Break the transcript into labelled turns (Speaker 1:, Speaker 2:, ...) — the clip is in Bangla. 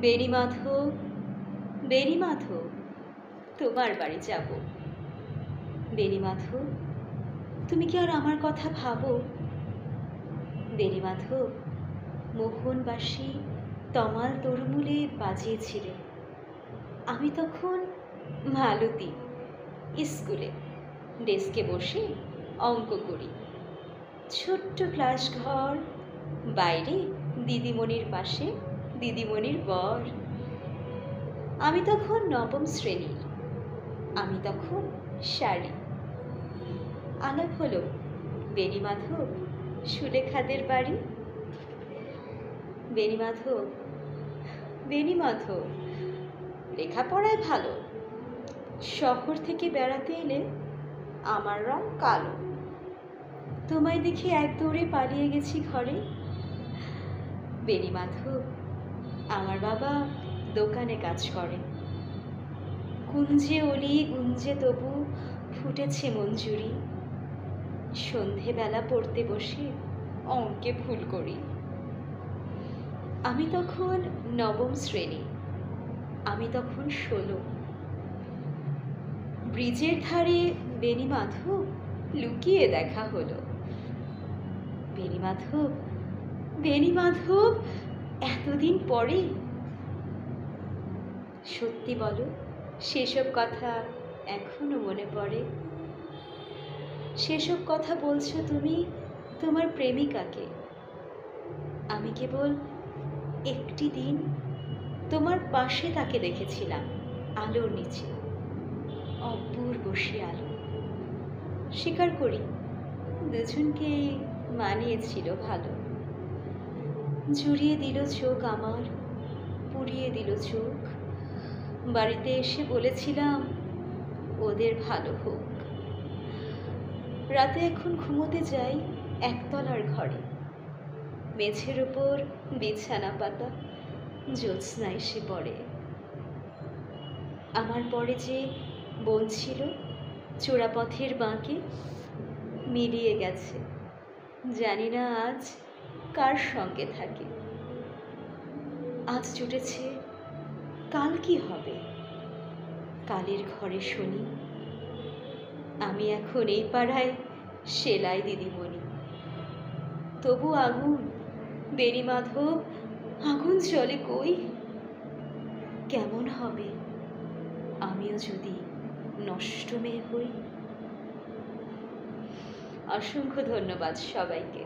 Speaker 1: বেণী মাধব, বেণী মাধব, তোমার বাড়ি যাব। বেণী মাধব, তুমি কি আর আমার কথা ভাবো? বেণী মাধব, মোহনবাসী তমাল তরুমুলে বাজিয়েছিলে। আমি তখন মালতী, স্কুলে ডেস্কে বসে অঙ্ক করি। ছোট্ট ক্লাস ঘর, বাইরে দিদিমণির পাশে দিদিমণির বর। আমি তখন নবম শ্রেণীর, আমি তখন শাড়ি। আলাপ হলো বেণী মাধব, সুলেখাদের বাড়ি। বেণী মাধব, বেণী মাধব, লেখাপড়ায় ভালো, শহর থেকে বেড়াতে এলে আমার রং কালো। তোমায় দেখে এক দৌড়ে পালিয়ে গেছি ঘরে। বেণী মাধব, আমার বাবা দোকানে কাজ করে। কুঞ্জে অলি গুঞ্জে তবু ফুটেছে মঞ্জুরি। সন্ধেবেলা পড়তে বসে অঙ্কে ভুল করি। আমি তখন নবম শ্রেণী, আমি তখন 16। ব্রিজের ধারে বেণী মাধব লুকিয়ে দেখা হলো। বেণী মাধব, বেণী মাধব, এতদিন পরে। সত্যি বলো, সেসব কথা এখনো মনে পড়ে? সেসব কথা বলছো তুমি তোমার প্রেমিকাকে। আমি কেবল একটি দিন তোমার পাশে তাকে দেখেছিলাম, আলোর নিচে, অপূর্ব সে আলো। স্বীকার করি, দুজনকে মানিয়েছিল ভালো। জুড়িয়ে দিল চোখ আমার, পুড়িয়ে দিল চোখ। বাড়িতে এসে বলেছিলাম ওদের ভালো হোক। রাতে এখন ঘুমোতে যাই একতলার ঘরে। মেঝের ওপর বিছানা পাতা, জ্যোৎস্না এসে পড়ে। আমার পরে যে বোন ছিল চোরাপথের বাঁকে, মিলিয়ে গেছে। জানি না আজ কার সঙ্গে থাকে। আজ জুটেছে, কাল কি হবে? কালের ঘরে শুনি আমি এখন এই পাড়ায় সেলাই দিদিমণি। তবু আগুন, বেণী মাধব, আগুন জ্বলে কই? কেমন হবে আমিও যদি নষ্ট মেয়ে হই? অসংখ্য ধন্যবাদ সবাইকে।